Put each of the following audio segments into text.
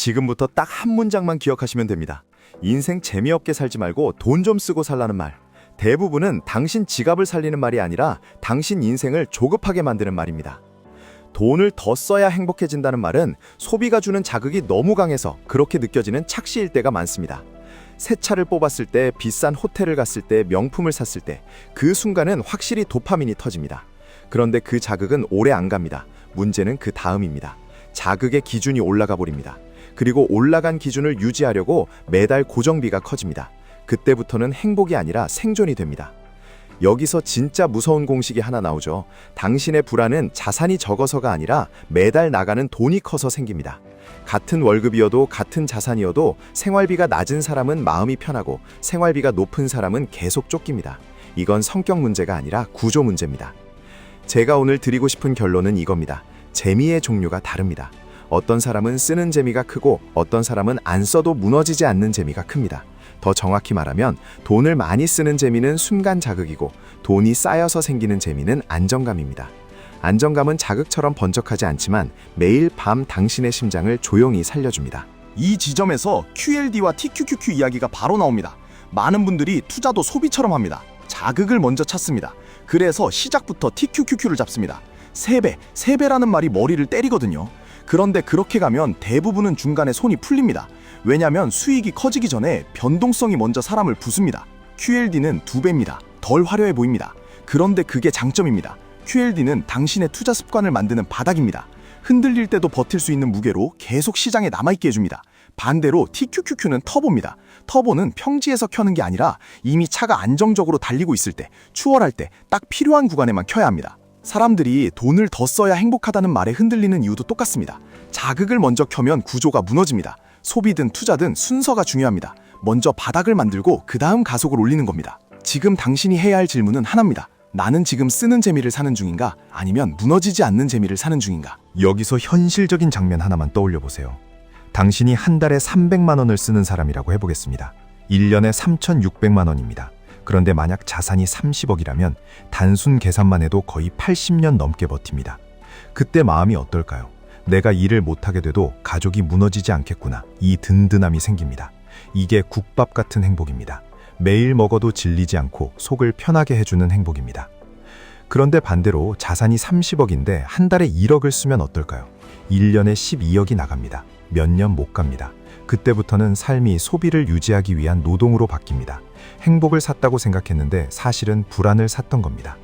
지금부터 딱 한 문장만 기억하시면 됩니다. 인생 재미없게 살지 말고 돈 좀 쓰고 살라는 말. 대부분은 당신 지갑을 살리는 말이 아니라 당신 인생을 조급하게 만드는 말입니다. 돈을 더 써야 행복해진다는 말은 소비가 주는 자극이 너무 강해서 그렇게 느껴지는 착시일 때가 많습니다. 새 차를 뽑았을 때, 비싼 호텔을 갔을 때, 명품을 샀을 때, 그 순간은 확실히 도파민이 터집니다. 그런데 그 자극은 오래 안 갑니다. 문제는 그 다음입니다. 자극의 기준이 올라가 버립니다. 그리고 올라간 기준을 유지하려고 매달 고정비가 커집니다. 그때부터는 행복이 아니라 생존이 됩니다. 여기서 진짜 무서운 공식이 하나 나오죠. 당신의 불안은 자산이 적어서가 아니라 매달 나가는 돈이 커서 생깁니다. 같은 월급이어도 같은 자산이어도 생활비가 낮은 사람은 마음이 편하고 생활비가 높은 사람은 계속 쫓깁니다. 이건 성격 문제가 아니라 구조 문제입니다. 제가 오늘 드리고 싶은 결론은 이겁니다. 재미의 종류가 다릅니다. 어떤 사람은 쓰는 재미가 크고 어떤 사람은 안 써도 무너지지 않는 재미가 큽니다. 더 정확히 말하면 돈을 많이 쓰는 재미는 순간 자극이고 돈이 쌓여서 생기는 재미는 안정감입니다. 안정감은 자극처럼 번쩍하지 않지만 매일 밤 당신의 심장을 조용히 살려줍니다. 이 지점에서 QLD와 TQQQ 이야기가 바로 나옵니다. 많은 분들이 투자도 소비처럼 합니다. 자극을 먼저 찾습니다. 그래서 시작부터 TQQQ를 잡습니다. 3배라는 말이 머리를 때리거든요. 그런데 그렇게 가면 대부분은 중간에 손이 풀립니다. 왜냐면 수익이 커지기 전에 변동성이 먼저 사람을 부숩니다. QLD는 2배입니다. 덜 화려해 보입니다. 그런데 그게 장점입니다. QLD는 당신의 투자 습관을 만드는 바닥입니다. 흔들릴 때도 버틸 수 있는 무게로 계속 시장에 남아있게 해줍니다. 반대로 TQQQ는 터보입니다. 터보는 평지에서 켜는 게 아니라 이미 차가 안정적으로 달리고 있을 때, 추월할 때 딱 필요한 구간에만 켜야 합니다. 사람들이 돈을 더 써야 행복하다는 말에 흔들리는 이유도 똑같습니다. 자극을 먼저 켜면 구조가 무너집니다. 소비든 투자든 순서가 중요합니다. 먼저 바닥을 만들고 그 다음 가속을 올리는 겁니다. 지금 당신이 해야 할 질문은 하나입니다. 나는 지금 쓰는 재미를 사는 중인가? 아니면 무너지지 않는 재미를 사는 중인가? 여기서 현실적인 장면 하나만 떠올려 보세요. 당신이 한 달에 300만 원을 쓰는 사람이라고 해보겠습니다. 1년에 3,600만 원입니다. 그런데 만약 자산이 30억이라면 단순 계산만 해도 거의 80년 넘게 버팁니다. 그때 마음이 어떨까요? 내가 일을 못하게 돼도 가족이 무너지지 않겠구나. 이 든든함이 생깁니다. 이게 국밥 같은 행복입니다. 매일 먹어도 질리지 않고 속을 편하게 해주는 행복입니다. 그런데 반대로 자산이 30억인데 한 달에 1억을 쓰면 어떨까요? 1년에 12억이 나갑니다. 몇 년 못 갑니다. 그때부터는 삶이 소비를 유지하기 위한 노동으로 바뀝니다. 행복을 샀다고 생각했는데 사실은 불안을 샀던 겁니다.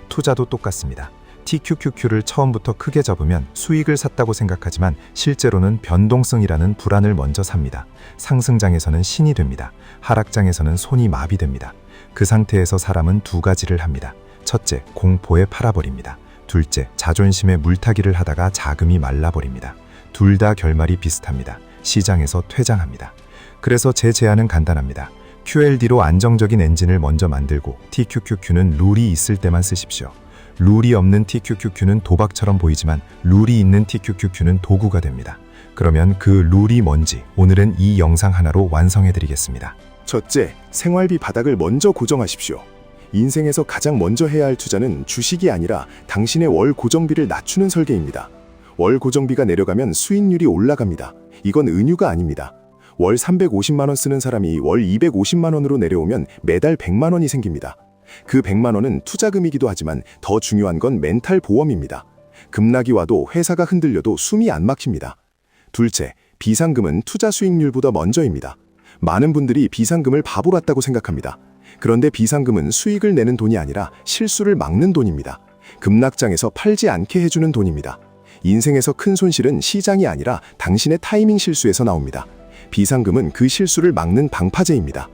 투자도 똑같습니다. TQQQ를 처음부터 크게 잡으면 수익을 샀다고 생각하지만 실제로는 변동성이라는 불안을 먼저 삽니다. 상승장에서는 신이 됩니다. 하락장에서는 손이 마비됩니다. 그 상태에서 사람은 2가지를 합니다. 첫째, 공포에 팔아버립니다. 둘째, 자존심에 물타기를 하다가 자금이 말라버립니다. 둘 다 결말이 비슷합니다. 시장에서 퇴장합니다. 그래서 제 제안은 간단합니다. QLD로 안정적인 엔진을 먼저 만들고 TQQQ는 룰이 있을 때만 쓰십시오. 룰이 없는 TQQQ는 도박처럼 보이지만 룰이 있는 TQQQ는 도구가 됩니다. 그러면 그 룰이 뭔지 오늘은 이 영상 하나로 완성해드리겠습니다. 첫째, 생활비 바닥을 먼저 고정하십시오. 인생에서 가장 먼저 해야 할 투자는 주식이 아니라 당신의 월 고정비를 낮추는 설계입니다. 월 고정비가 내려가면 수익률이 올라갑니다. 이건 은유가 아닙니다. 월 350만 원 쓰는 사람이 월 250만 원으로 내려오면 매달 100만 원이 생깁니다. 그 100만 원은 투자금이기도 하지만 더 중요한 건 멘탈 보험입니다. 급락이 와도 회사가 흔들려도 숨이 안 막힙니다. 둘째, 비상금은 투자 수익률보다 먼저입니다. 많은 분들이 비상금을 바보 같다고 생각합니다. 그런데 비상금은 수익을 내는 돈이 아니라 실수를 막는 돈입니다. 급락장에서 팔지 않게 해주는 돈입니다. 인생에서 큰 손실은 시장이 아니라 당신의 타이밍 실수에서 나옵니다. 비상금은 그 실수를 막는 방파제입니다.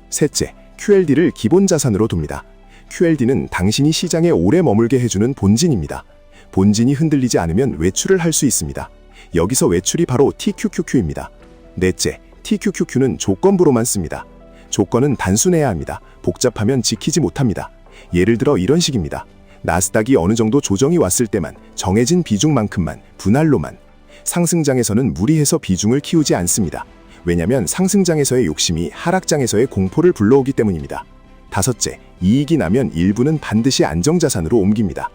셋째, QLD를 기본 자산으로 둡니다. QLD는 당신이 시장에 오래 머물게 해주는 본진입니다. 본진이 흔들리지 않으면 외출을 할 수 있습니다. 여기서 외출이 바로 TQQQ입니다. 넷째, TQQQ는 조건부로만 씁니다. 조건은 단순해야 합니다. 복잡하면 지키지 못합니다. 예를 들어 이런 식입니다. 나스닥이 어느 정도 조정이 왔을 때만, 정해진 비중만큼만, 분할로만. 상승장에서는 무리해서 비중을 키우지 않습니다. 왜냐면 상승장에서의 욕심이 하락장에서의 공포를 불러오기 때문입니다. 다섯째, 이익이 나면 일부는 반드시 안정자산으로 옮깁니다.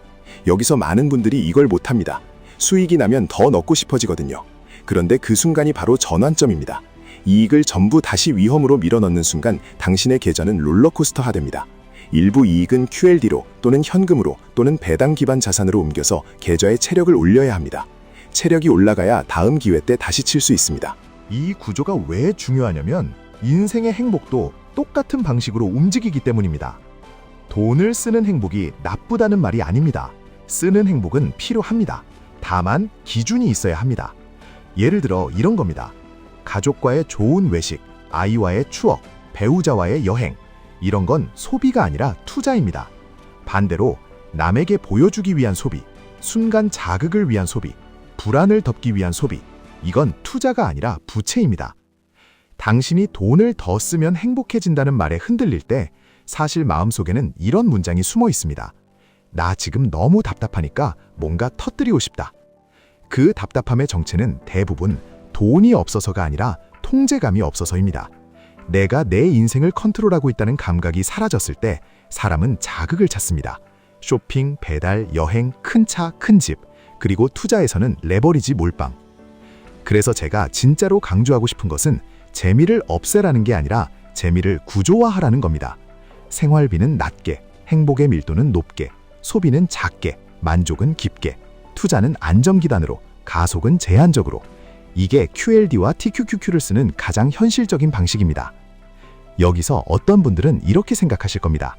여기서 많은 분들이 이걸 못합니다. 수익이 나면 더 넣고 싶어지거든요. 그런데 그 순간이 바로 전환점입니다. 이익을 전부 다시 위험으로 밀어넣는 순간 당신의 계좌는 롤러코스터화 됩니다. 일부 이익은 QLD로 또는 현금으로 또는 배당 기반 자산으로 옮겨서 계좌의 체력을 올려야 합니다. 체력이 올라가야 다음 기회 때 다시 칠 수 있습니다. 이 구조가 왜 중요하냐면 인생의 행복도 똑같은 방식으로 움직이기 때문입니다. 돈을 쓰는 행복이 나쁘다는 말이 아닙니다. 쓰는 행복은 필요합니다. 다만 기준이 있어야 합니다. 예를 들어 이런 겁니다. 가족과의 좋은 외식, 아이와의 추억, 배우자와의 여행, 이런 건 소비가 아니라 투자입니다. 반대로 남에게 보여주기 위한 소비, 순간 자극을 위한 소비, 불안을 덮기 위한 소비, 이건 투자가 아니라 부채입니다. 당신이 돈을 더 쓰면 행복해진다는 말에 흔들릴 때 사실 마음속에는 이런 문장이 숨어 있습니다. 나 지금 너무 답답하니까 뭔가 터뜨리고 싶다. 그 답답함의 정체는 대부분 돈이 없어서가 아니라 통제감이 없어서입니다. 내가 내 인생을 컨트롤하고 있다는 감각이 사라졌을 때 사람은 자극을 찾습니다. 쇼핑, 배달, 여행, 큰 차, 큰 집, 그리고 투자에서는 레버리지 몰빵. 그래서 제가 진짜로 강조하고 싶은 것은 재미를 없애라는 게 아니라 재미를 구조화하라는 겁니다. 생활비는 낮게, 행복의 밀도는 높게, 소비는 작게, 만족은 깊게, 투자는 안정기단으로, 가속은 제한적으로. 이게 QLD와 TQQQ를 쓰는 가장 현실적인 방식입니다. 여기서 어떤 분들은 이렇게 생각하실 겁니다.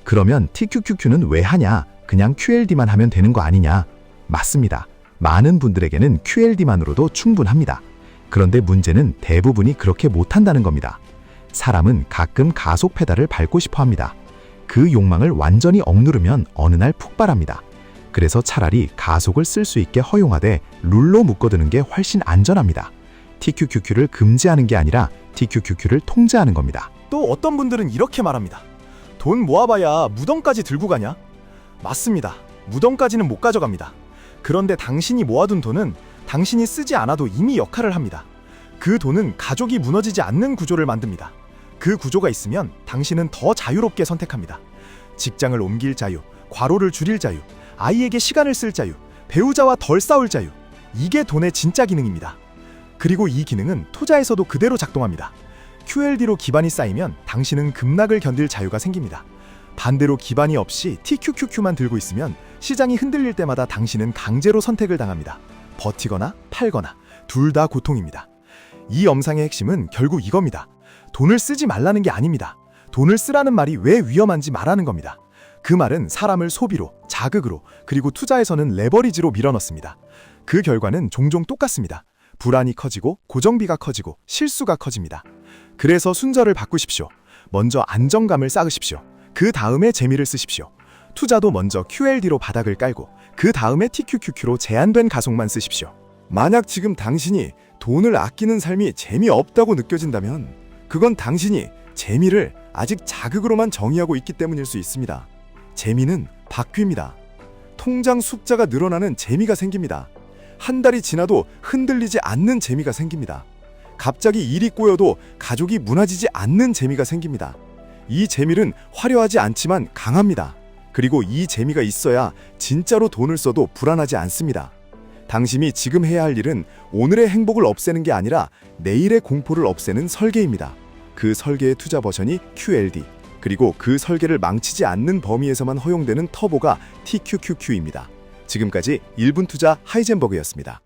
그러면 TQQQ는 왜 하냐? 그냥 QLD만 하면 되는 거 아니냐? 맞습니다. 많은 분들에게는 QLD만으로도 충분합니다. 그런데 문제는 대부분이 그렇게 못한다는 겁니다. 사람은 가끔 가속 페달을 밟고 싶어 합니다. 그 욕망을 완전히 억누르면 어느 날 폭발합니다. 그래서 차라리 가속을 쓸 수 있게 허용하되 룰로 묶어두는 게 훨씬 안전합니다. TQQQ를 금지하는 게 아니라 TQQQ를 통제하는 겁니다. 또 어떤 분들은 이렇게 말합니다. 돈 모아봐야 무덤까지 들고 가냐? 맞습니다. 무덤까지는 못 가져갑니다. 그런데 당신이 모아둔 돈은 당신이 쓰지 않아도 이미 역할을 합니다. 그 돈은 가족이 무너지지 않는 구조를 만듭니다. 그 구조가 있으면 당신은 더 자유롭게 선택합니다. 직장을 옮길 자유, 과로를 줄일 자유, 아이에게 시간을 쓸 자유, 배우자와 덜 싸울 자유. 이게 돈의 진짜 기능입니다. 그리고 이 기능은 투자에서도 그대로 작동합니다. QLD로 기반이 쌓이면 당신은 급락을 견딜 자유가 생깁니다. 반대로 기반이 없이 TQQQ만 들고 있으면 시장이 흔들릴 때마다 당신은 강제로 선택을 당합니다. 버티거나 팔거나 둘 다 고통입니다. 이 엄상의 핵심은 결국 이겁니다. 돈을 쓰지 말라는 게 아닙니다. 돈을 쓰라는 말이 왜 위험한지 말하는 겁니다. 그 말은 사람을 소비로, 자극으로, 그리고 투자에서는 레버리지로 밀어넣습니다. 그 결과는 종종 똑같습니다. 불안이 커지고 고정비가 커지고 실수가 커집니다. 그래서 순서를 바꾸십시오. 먼저 안정감을 쌓으십시오. 그 다음에 재미를 쓰십시오. 투자도 먼저 QLD로 바닥을 깔고 그 다음에 TQQQ로 제한된 가속만 쓰십시오. 만약 지금 당신이 돈을 아끼는 삶이 재미없다고 느껴진다면 그건 당신이 재미를 아직 자극으로만 정의하고 있기 때문일 수 있습니다. 재미는 바뀝니다. 통장 숫자가 늘어나는 재미가 생깁니다. 한 달이 지나도 흔들리지 않는 재미가 생깁니다. 갑자기 일이 꼬여도 가족이 무너지지 않는 재미가 생깁니다. 이 재미는 화려하지 않지만 강합니다. 그리고 이 재미가 있어야 진짜로 돈을 써도 불안하지 않습니다. 당신이 지금 해야 할 일은 오늘의 행복을 없애는 게 아니라 내일의 공포를 없애는 설계입니다. 그 설계의 투자 버전이 QLD, 그리고 그 설계를 망치지 않는 범위에서만 허용되는 터보가 TQQQ입니다. 지금까지 1분 투자 하이젠버그였습니다.